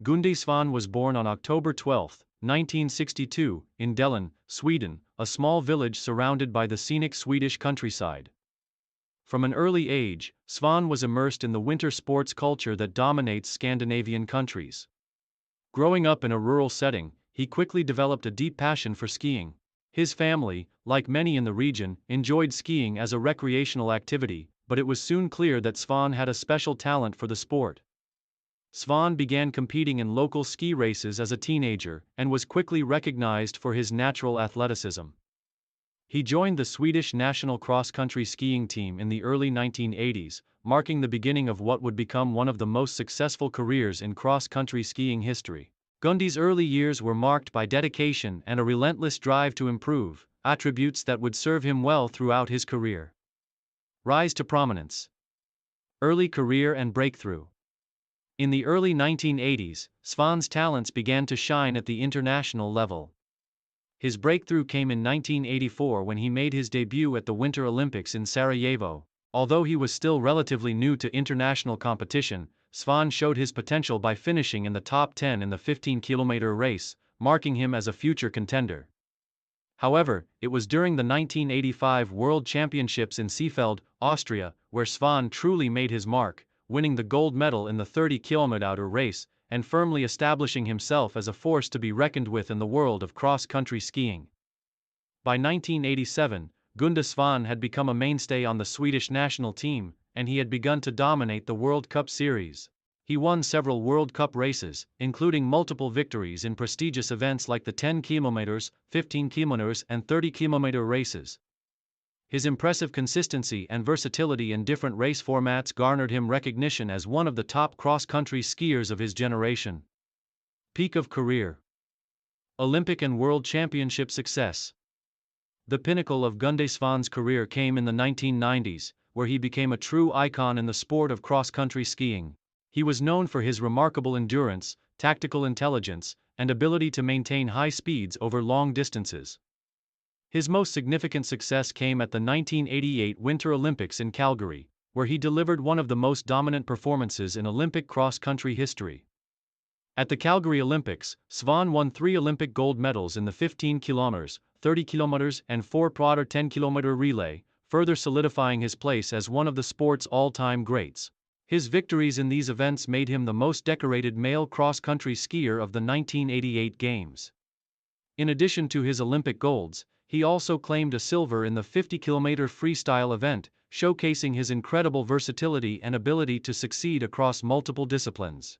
Gunde Svan was born on October 12, 1962, in Dellen, Sweden, a small village surrounded by the scenic Swedish countryside. From an early age, Svan was immersed in the winter sports culture that dominates Scandinavian countries. Growing up in a rural setting, he quickly developed a deep passion for skiing. His family, like many in the region, enjoyed skiing as a recreational activity, but it was soon clear that Svan had a special talent for the sport. Svan began competing in local ski races as a teenager and was quickly recognized for his natural athleticism. He joined the Swedish national cross-country skiing team in the early 1980s, marking the beginning of what would become one of the most successful careers in cross-country skiing history. Gunde's early years were marked by dedication and a relentless drive to improve, attributes that would serve him well throughout his career. Rise to prominence. Early career and breakthrough. In the early 1980s, Svan's talents began to shine at the international level. His breakthrough came in 1984 when he made his debut at the Winter Olympics in Sarajevo. Although he was still relatively new to international competition, Svan showed his potential by finishing in the top 10 in the 15-kilometer race, marking him as a future contender. However, it was during the 1985 World Championships in Seefeld, Austria, where Svan truly made his mark, winning the gold medal in the 30-kilometer race, and firmly establishing himself as a force to be reckoned with in the world of cross-country skiing. By 1987, Gunde Svan had become a mainstay on the Swedish national team, and he had begun to dominate the World Cup series. He won several World Cup races, including multiple victories in prestigious events like the 10 km, 15 km and 30 km races. His impressive consistency and versatility in different race formats garnered him recognition as one of the top cross-country skiers of his generation. Peak of career. Olympic and World Championship success. The pinnacle of Gunde Svan's career came in the 1990s, where he became a true icon in the sport of cross-country skiing. He was known for his remarkable endurance, tactical intelligence, and ability to maintain high speeds over long distances. His most significant success came at the 1988 Winter Olympics in Calgary, where he delivered one of the most dominant performances in Olympic cross-country history. At the Calgary Olympics, Svan won 3 Olympic gold medals in the 15 km, 30 km and 4-platter 10-kilometer relay, further solidifying his place as one of the sport's all-time greats. His victories in these events made him the most decorated male cross-country skier of the 1988 Games. In addition to his Olympic golds, he also claimed a silver in the 50-kilometer freestyle event, showcasing his incredible versatility and ability to succeed across multiple disciplines.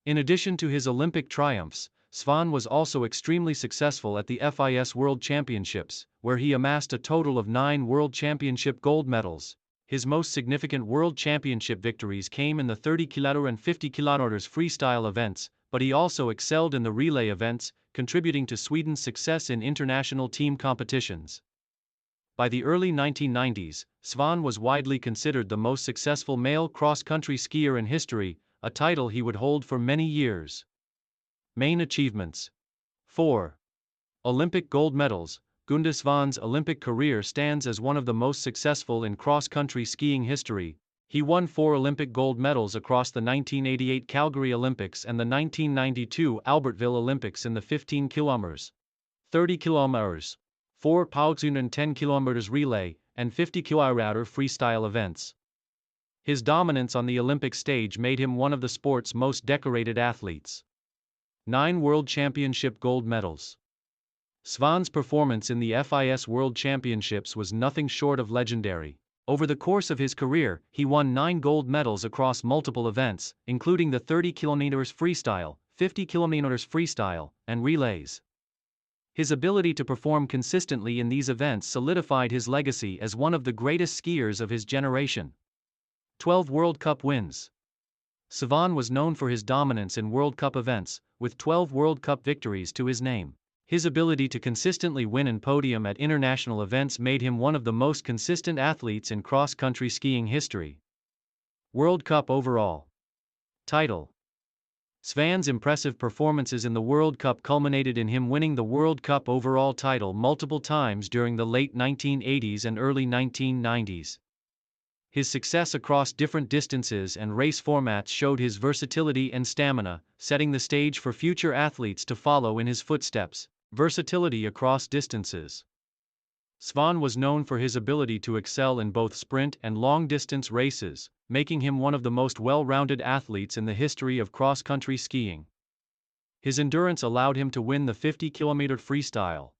In addition to his Olympic triumphs, Svan was also extremely successful at the FIS World Championships, where he amassed a total of 9 World Championship gold medals. His most significant World Championship victories came in the 30-kilometer and 50-kilometer freestyle events, but he also excelled in the relay events, contributing to Sweden's success in international team competitions. By the early 1990s, Svan was widely considered the most successful male cross-country skier in history, a title he would hold for many years. Main achievements. 4. Olympic gold medals. Gunde Svan's Olympic career stands as one of the most successful in cross-country skiing history. He won 4 Olympic gold medals across the 1988 Calgary Olympics and the 1992 Albertville Olympics in the 15 km, 30 km, 4-platter and 10 km relay, and 50-kilometer freestyle events. His dominance on the Olympic stage made him one of the sport's most decorated athletes. 9 World Championship gold medals. Svan's performance in the FIS World Championships was nothing short of legendary. Over the course of his career, he won 9 gold medals across multiple events, including the 30 km freestyle, 50 km freestyle, and relays. His ability to perform consistently in these events solidified his legacy as one of the greatest skiers of his generation. 12 World Cup wins. Svan was known for his dominance in World Cup events, with 12 World Cup victories to his name. His ability to consistently win and podium at international events made him one of the most consistent athletes in cross-country skiing history. World Cup overall title. Svan's impressive performances in the World Cup culminated in him winning the World Cup overall title multiple times during the late 1980s and early 1990s. His success across different distances and race formats showed his versatility and stamina, setting the stage for future athletes to follow in his footsteps. Versatility across distances. Svan was known for his ability to excel in both sprint and long-distance races, making him one of the most well-rounded athletes in the history of cross-country skiing. His endurance allowed him to win the 50-kilometer freestyle.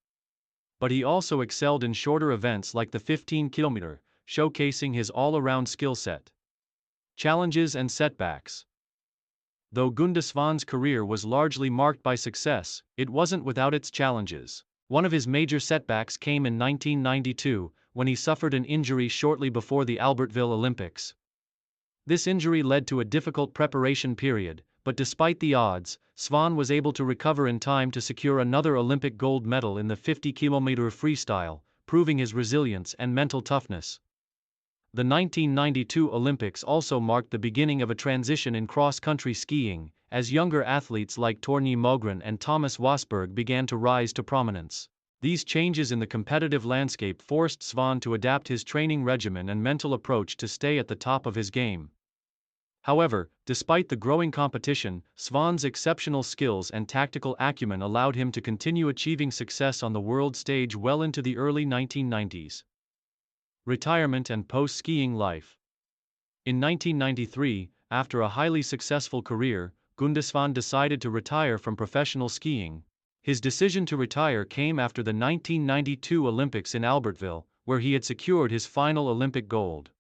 But he also excelled in shorter events like the 15-kilometer, showcasing his all-around skill set. Challenges and setbacks. Though Gunde Svan's career was largely marked by success, it wasn't without its challenges. One of his major setbacks came in 1992, when he suffered an injury shortly before the Albertville Olympics. This injury led to a difficult preparation period, but despite the odds, Svan was able to recover in time to secure another Olympic gold medal in the 50-kilometer freestyle, proving his resilience and mental toughness. The 1992 Olympics also marked the beginning of a transition in cross-country skiing, as younger athletes like Torgny Mogren and Thomas Wasberg began to rise to prominence. These changes in the competitive landscape forced Svan to adapt his training regimen and mental approach to stay at the top of his game. However, despite the growing competition, Svan's exceptional skills and tactical acumen allowed him to continue achieving success on the world stage well into the early 1990s. Retirement and post-skiing life. In 1993, after a highly successful career, Gunde Svan decided to retire from professional skiing. His decision to retire came after the 1992 Olympics in Albertville, where he had secured his final Olympic gold.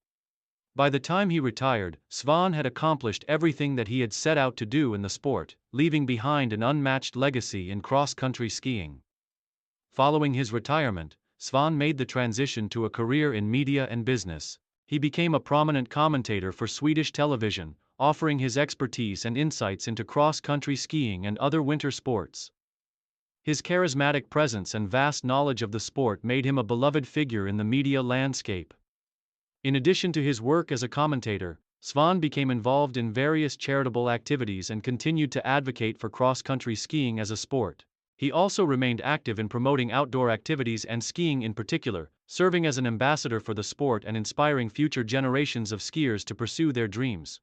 By the time he retired, Svan had accomplished everything that he had set out to do in the sport, leaving behind an unmatched legacy in cross-country skiing. Following his retirement, Svan made the transition to a career in media and business. He became a prominent commentator for Swedish television, offering his expertise and insights into cross-country skiing and other winter sports. His charismatic presence and vast knowledge of the sport made him a beloved figure in the media landscape. In addition to his work as a commentator, Svan became involved in various charitable activities and continued to advocate for cross-country skiing as a sport. He also remained active in promoting outdoor activities and skiing in particular, serving as an ambassador for the sport and inspiring future generations of skiers to pursue their dreams.